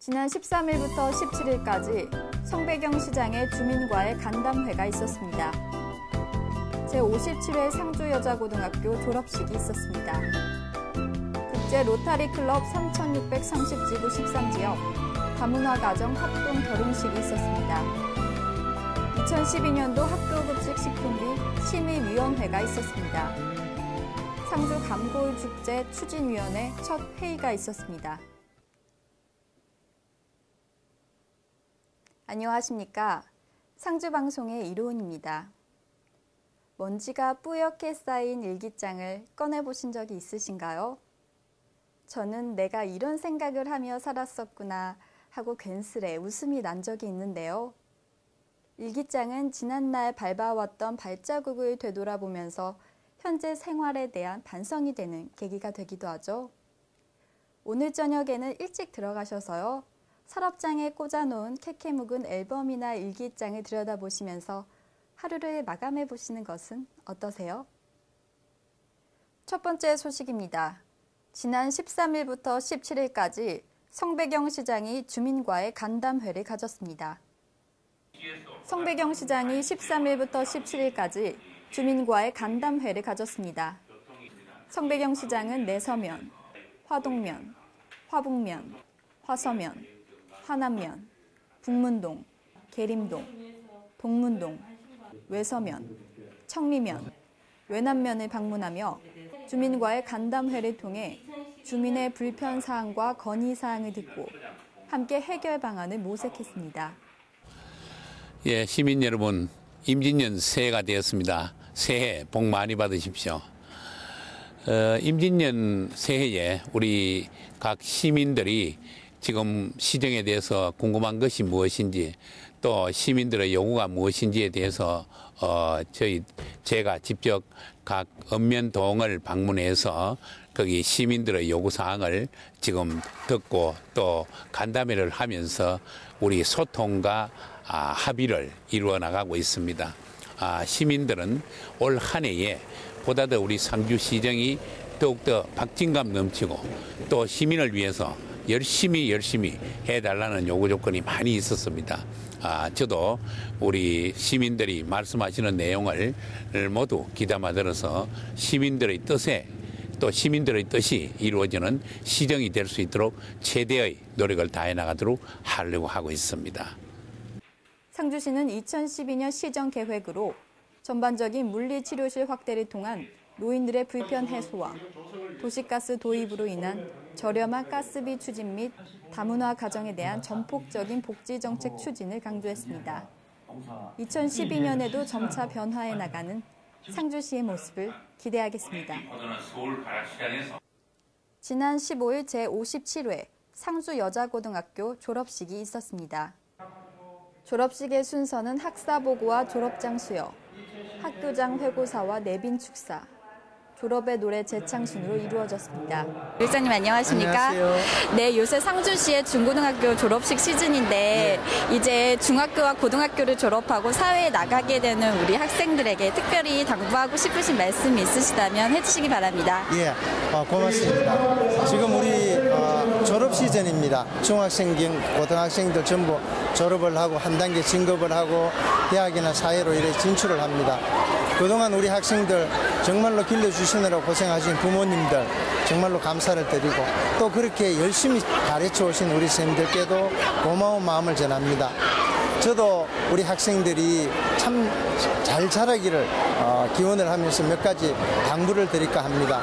지난 13일부터 17일까지 성배경 시장의 주민과의 간담회가 있었습니다. 제57회 상주여자고등학교 졸업식이 있었습니다. 국제 로타리 클럽 3630지구 13지역 다문화 가정 합동 결혼식이 있었습니다. 2012년도 학교급식 식품비 심의위원회가 있었습니다. 상주 감고을 축제 추진위원회 첫 회의가 있었습니다. 안녕하십니까. 상주방송의 이로운입니다. 먼지가 뿌옇게 쌓인 일기장을 꺼내보신 적이 있으신가요? 저는 내가 이런 생각을 하며 살았었구나 하고 괜스레 웃음이 난 적이 있는데요. 일기장은 지난날 밟아왔던 발자국을 되돌아보면서 현재 생활에 대한 반성이 되는 계기가 되기도 하죠. 오늘 저녁에는 일찍 들어가셔서요. 서랍장에 꽂아놓은 캐캐 묵은 앨범이나 일기장을 들여다보시면서 하루를 마감해 보시는 것은 어떠세요? 첫 번째 소식입니다. 지난 13일부터 17일까지 성배경 시장이 주민과의 간담회를 가졌습니다. 성배경 시장이 13일부터 17일까지 주민과의 간담회를 가졌습니다. 성배경 시장은 내서면, 화동면, 화북면, 화서면, 화남면, 북문동, 계림동, 동문동, 외서면, 청리면, 외남면을 방문하며 주민과의 간담회를 통해 주민의 불편사항과 건의사항을 듣고 함께 해결 방안을 모색했습니다. 예, 시민 여러분, 임진년 새해가 되었습니다. 새해 복 많이 받으십시오. 임진년 새해에 우리 각 시민들이 지금 시정에 대해서 궁금한 것이 무엇인지 또 시민들의 요구가 무엇인지에 대해서 제가 직접 각 읍면동을 방문해서 거기 시민들의 요구사항을 지금 듣고 또 간담회를 하면서 우리 소통과 합의를 이루어 나가고 있습니다. 시민들은 올 한 해에 보다 더 우리 상주시정이 더욱더 박진감 넘치고 또 시민을 위해서 열심히 해달라는 요구 조건이 많이 있었습니다. 저도 우리 시민들이 말씀하시는 내용을 모두 귀담아 들어서 시민들의 뜻에 또 시민들의 뜻이 이루어지는 시정이 될 수 있도록 최대의 노력을 다해 나가도록 하려고 하고 있습니다. 상주시는 2012년 시정 계획으로 전반적인 물리치료실 확대를 통한 노인들의 불편 해소와 도시가스 도입으로 인한 저렴한 가스비 추진 및 다문화 가정에 대한 전폭적인 복지 정책 추진을 강조했습니다. 2012년에도 점차 변화해 나가는 상주시의 모습을 기대하겠습니다. 지난 15일 제57회 상주여자고등학교 졸업식이 있었습니다. 졸업식의 순서는 학사보고와 졸업장 수여, 학교장 회고사와 내빈 축사, 졸업의 노래 재창 순으로 이루어졌습니다. 일장님 안녕하십니까? 안녕하세요. 네, 요새 상주시의 중고등학교 졸업식 시즌인데 이제 중학교와 고등학교를 졸업하고 사회에 나가게 되는 우리 학생들에게 특별히 당부하고 싶으신 말씀이 있으시다면 해주시기 바랍니다. 예, 고맙습니다. 지금 우리 졸업 시즌입니다. 중학생들, 고등학생들 전부 졸업을 하고 한 단계 진급을 하고 대학이나 사회로 이렇게 진출을 합니다. 그동안 우리 학생들 정말로 길러주시느라 고생하신 부모님들 정말로 감사를 드리고 또 그렇게 열심히 가르쳐 오신 우리 선생님들께도 고마운 마음을 전합니다. 저도 우리 학생들이 참 잘 자라기를 기원을 하면서 몇 가지 당부를 드릴까 합니다.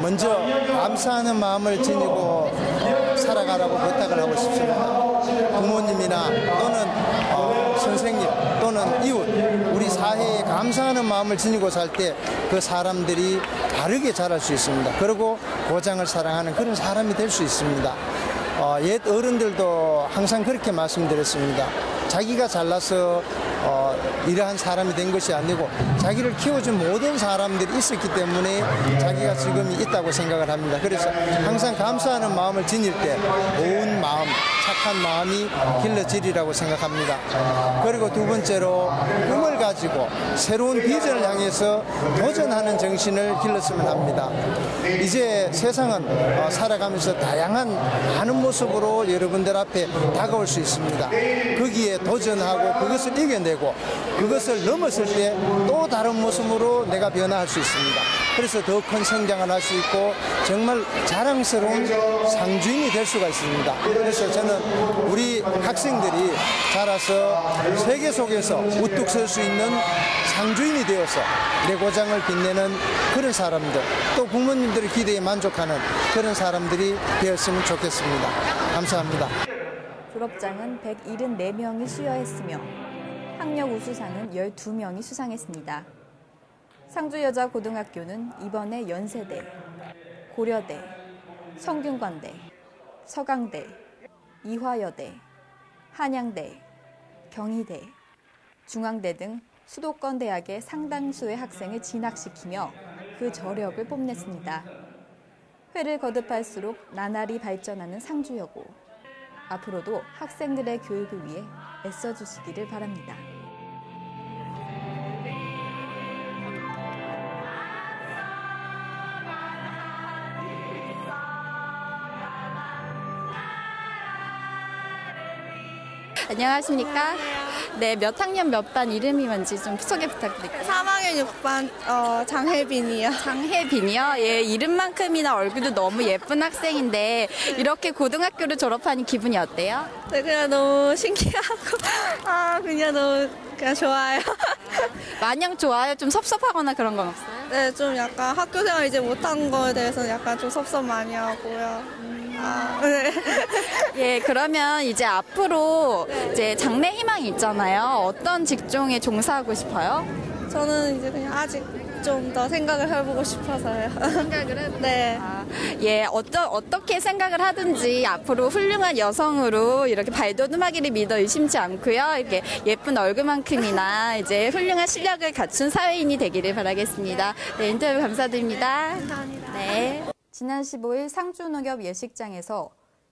먼저 감사하는 마음을 지니고 살아가라고 부탁을 하고 싶습니다. 부모님이나 또는 선생님 또는 이웃 우리 사회에 감사하는 마음을 지니고 살 때 그 사람들이 바르게 자랄 수 있습니다. 그리고 고장을 사랑하는 그런 사람이 될 수 있습니다. 옛 어른들도 항상 그렇게 말씀드렸습니다. 자기가 잘나서 이러한 사람이 된 것이 아니고 자기를 키워준 모든 사람들이 있었기 때문에 자기가 지금 있다고 생각을 합니다. 그래서 항상 감사하는 마음을 지닐 때 고운 마음, 착한 마음이 길러지리라고 생각합니다. 그리고 두 번째로 꿈을 가지고 새로운 비전을 향해서 도전하는 정신을 길렀으면 합니다. 이제 세상은 살아가면서 다양한 많은 모습으로 여러분들 앞에 다가올 수 있습니다. 거기에 도전하고 그것을 이겨내고 그것을 넘었을 때 또 다른 모습으로 내가 변화할 수 있습니다. 그래서 더 큰 성장을 할 수 있고 정말 자랑스러운 상주인이 될 수가 있습니다. 그래서 저는 우리 학생들이 자라서 세계 속에서 우뚝 설 수 있는 상주인이 되어서 내 고장을 빛내는 그런 사람들, 또 부모님들의 기대에 만족하는 그런 사람들이 되었으면 좋겠습니다. 감사합니다. 졸업장은 174명이 수여했으며 학력 우수상은 12명이 수상했습니다. 상주여자고등학교는 이번에 연세대, 고려대, 성균관대, 서강대, 이화여대, 한양대, 경희대, 중앙대 등 수도권 대학의 상당수의 학생을 진학시키며 그 저력을 뽐냈습니다. 회를 거듭할수록 나날이 발전하는 상주여고. 앞으로도 학생들의 교육을 위해 애써주시기를 바랍니다. 안녕하십니까? 네, 몇 학년 몇 반 이름이 뭔지 좀 소개 부탁드릴게요. 3학년 6반 장혜빈이요. 장혜빈이요? 예, 이름만큼이나 얼굴도 너무 예쁜 학생인데 이렇게 고등학교를 졸업하니 기분이 어때요? 네, 그냥 너무 신기하고 그냥 너무 그냥 좋아요. 마냥 좋아요? 좀 섭섭하거나 그런 건 없어요? 네, 좀 약간 학교 생활 이제 못한 거에 대해서 약간 좀 섭섭 많이 하고요. 네. 예, 그러면 이제 앞으로 이제 장래 희망이 있잖아요. 어떤 직종에 종사하고 싶어요? 저는 이제 그냥 아직 좀 더 생각을 해보고 싶어서요. 생각을 해? 네. 예, 어떻게 생각을 하든지 앞으로 훌륭한 여성으로 이렇게 발돋움하기를 믿어 의심치 않고요. 이렇게 예쁜 얼굴만큼이나 이제 훌륭한 실력을 갖춘 사회인이 되기를 바라겠습니다. 네, 인터뷰 감사드립니다. 감사합니다. 네. 지난 15일 상주농협 예식장에서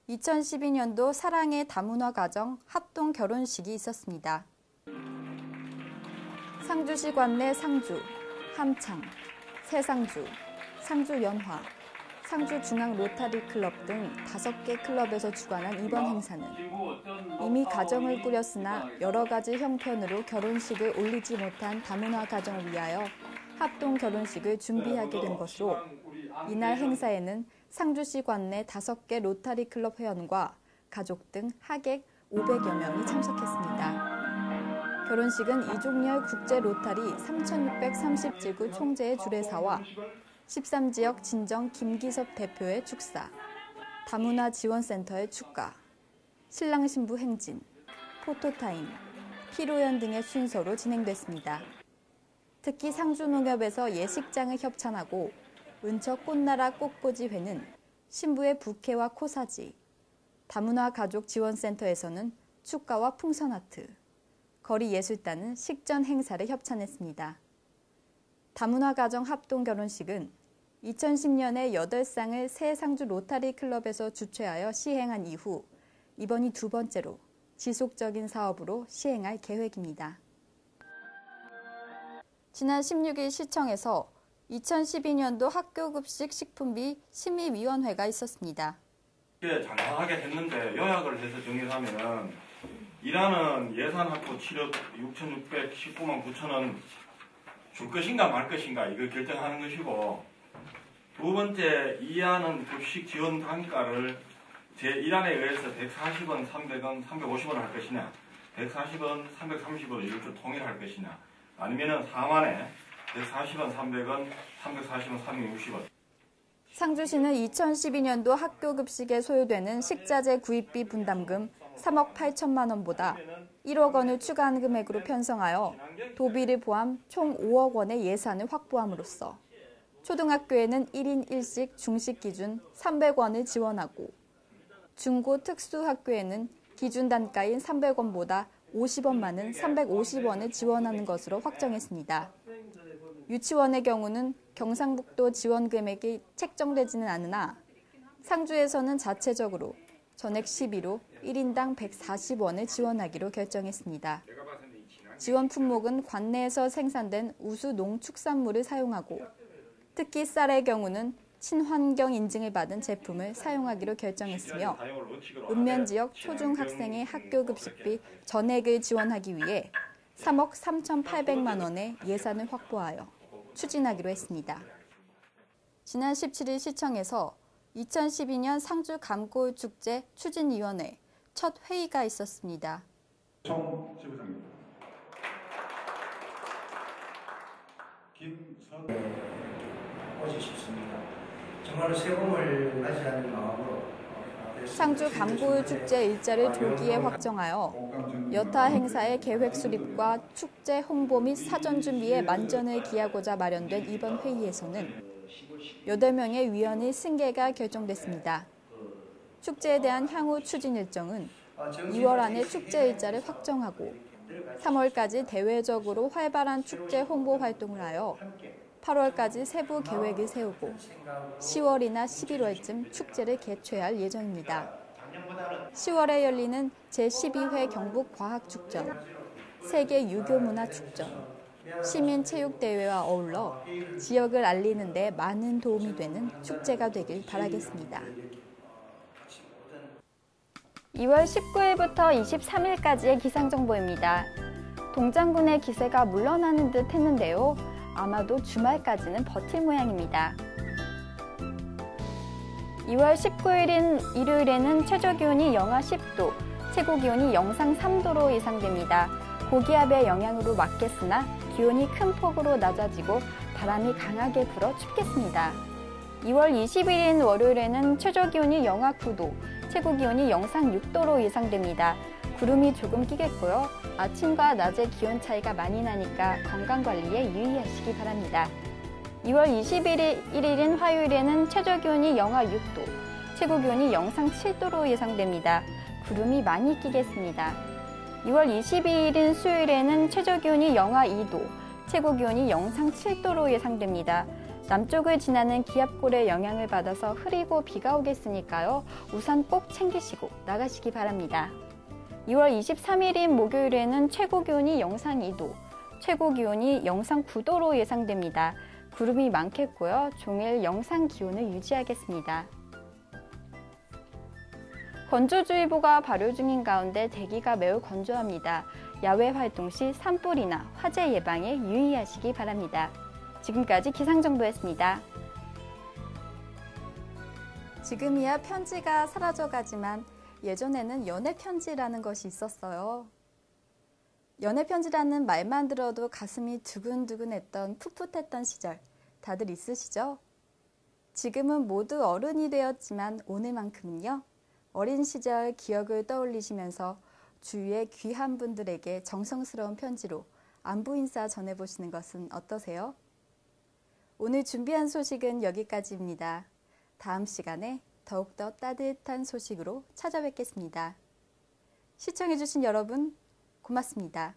2012년도 사랑의 다문화 가정 합동 결혼식이 있었습니다. 상주시 관내 상주, 함창, 새상주, 상주연화, 상주중앙 로타리 클럽 등 5개 클럽에서 주관한 이번 행사는 이미 가정을 꾸렸으나 여러 가지 형편으로 결혼식을 올리지 못한 다문화 가정을 위하여 합동 결혼식을 준비하게 된 것으로 이날 행사에는 상주시 관내 5개 로타리 클럽 회원과 가족 등 하객 500여 명이 참석했습니다. 결혼식은 이종열 국제 로타리 3630지구 총재의 주례사와 13지역 진정 김기섭 대표의 축사, 다문화 지원센터의 축가, 신랑 신부 행진, 포토타임, 피로연 등의 순서로 진행됐습니다. 특히 상주농협에서 예식장을 협찬하고 은처 꽃나라 꽃꽂이회는 신부의 부케와 코사지, 다문화 가족 지원센터에서는 축가와 풍선아트, 거리예술단은 식전 행사를 협찬했습니다. 다문화 가정 합동 결혼식은 2010년에 8쌍을 새 상주 로타리 클럽에서 주최하여 시행한 이후 이번이 두 번째로 지속적인 사업으로 시행할 계획입니다. 지난 16일 시청에서 2012년도 학교급식 식품비 심의위원회가 있었습니다. 장황하게 했는데 요약을 해서 정리하면 일하는 예산 확보 7억 6,619만 9천원 줄 것인가 말 것인가 이걸 결정하는 것이고, 두 번째 이하는 급식 지원 단가를 제1안에 의해서 140원, 300원, 350원 할 것이냐, 140원, 330원을 일주 통일할 것이냐, 아니면은 4만에 140원, 300원, 340원, 360원. 상주시는 2012년도 학교급식에 소요되는 식자재 구입비 분담금 3억 8천만 원보다 1억 원을 추가한 금액으로 편성하여 도비를 포함 총 5억 원의 예산을 확보함으로써 초등학교에는 1인 1식 중식 기준 300원을 지원하고 중고 특수학교에는 기준 단가인 300원보다 50원 많은 350원을 지원하는 것으로 확정했습니다. 유치원의 경우는 경상북도 지원 금액이 책정되지는 않으나 상주에서는 자체적으로 전액 시비로 1인당 140원을 지원하기로 결정했습니다. 지원 품목은 관내에서 생산된 우수 농축산물을 사용하고 특히 쌀의 경우는 친환경 인증을 받은 제품을 사용하기로 결정했으며 읍면 지역 초중학생의 학교 급식비 전액을 지원하기 위해 3억 3,800만 원의 예산을 확보하여 추진하기로 했습니다. 지난 17일 시청에서 2012년 상주 감골축제 추진위원회 첫 회의가 있었습니다. 오지 싶습니다. 정말로 새봄을 맞이하는 마음으로 상주 감골축제 일자를 조기에 확정하여 여타 행사의 계획 수립과 축제 홍보 및 사전 준비에 만전을 기하고자 마련된 이번 회의에서는 8명의 위원의 승계가 결정됐습니다. 축제에 대한 향후 추진 일정은 2월 안에 축제 일자를 확정하고 3월까지 대외적으로 활발한 축제 홍보 활동을 하여 8월까지 세부 계획을 세우고 10월이나 11월쯤 축제를 개최할 예정입니다. 10월에 열리는 제12회 경북과학축전, 세계 유교문화축전, 시민체육대회와 어울러 지역을 알리는 데 많은 도움이 되는 축제가 되길 바라겠습니다. 2월 19일부터 23일까지의 기상정보입니다. 동장군의 기세가 물러나는 듯 했는데요. 아마도 주말까지는 버틸 모양입니다. 2월 19일인 일요일에는 최저기온이 영하 10도, 최고기온이 영상 3도로 예상됩니다. 고기압의 영향으로 맞겠으나 기온이 큰 폭으로 낮아지고 바람이 강하게 불어 춥겠습니다. 2월 20일인 월요일에는 최저기온이 영하 9도, 최고기온이 영상 6도로 예상됩니다. 구름이 조금 끼겠고요. 아침과 낮의 기온 차이가 많이 나니까 건강관리에 유의하시기 바랍니다. 2월 21일인 화요일에는 최저기온이 영하 6도, 최고기온이 영상 7도로 예상됩니다. 구름이 많이 끼겠습니다. 2월 22일인 수요일에는 최저기온이 영하 2도, 최고기온이 영상 7도로 예상됩니다. 남쪽을 지나는 기압골의 영향을 받아서 흐리고 비가 오겠으니까요. 우산 꼭 챙기시고 나가시기 바랍니다. 2월 23일인 목요일에는 최고기온이 영상 2도, 최고기온이 영상 9도로 예상됩니다. 구름이 많겠고요. 종일 영상 기온을 유지하겠습니다. 건조주의보가 발효 중인 가운데 대기가 매우 건조합니다. 야외 활동 시 산불이나 화재 예방에 유의하시기 바랍니다. 지금까지 기상정보였습니다. 지금이야 편지가 사라져가지만 예전에는 연애편지라는 것이 있었어요. 연애편지라는 말만 들어도 가슴이 두근두근했던 풋풋했던 시절 다들 있으시죠? 지금은 모두 어른이 되었지만 오늘만큼은요. 어린 시절 기억을 떠올리시면서 주위의 귀한 분들에게 정성스러운 편지로 안부 인사 전해보시는 것은 어떠세요? 오늘 준비한 소식은 여기까지입니다. 다음 시간에 더욱더 따뜻한 소식으로 찾아뵙겠습니다. 시청해주신 여러분 고맙습니다.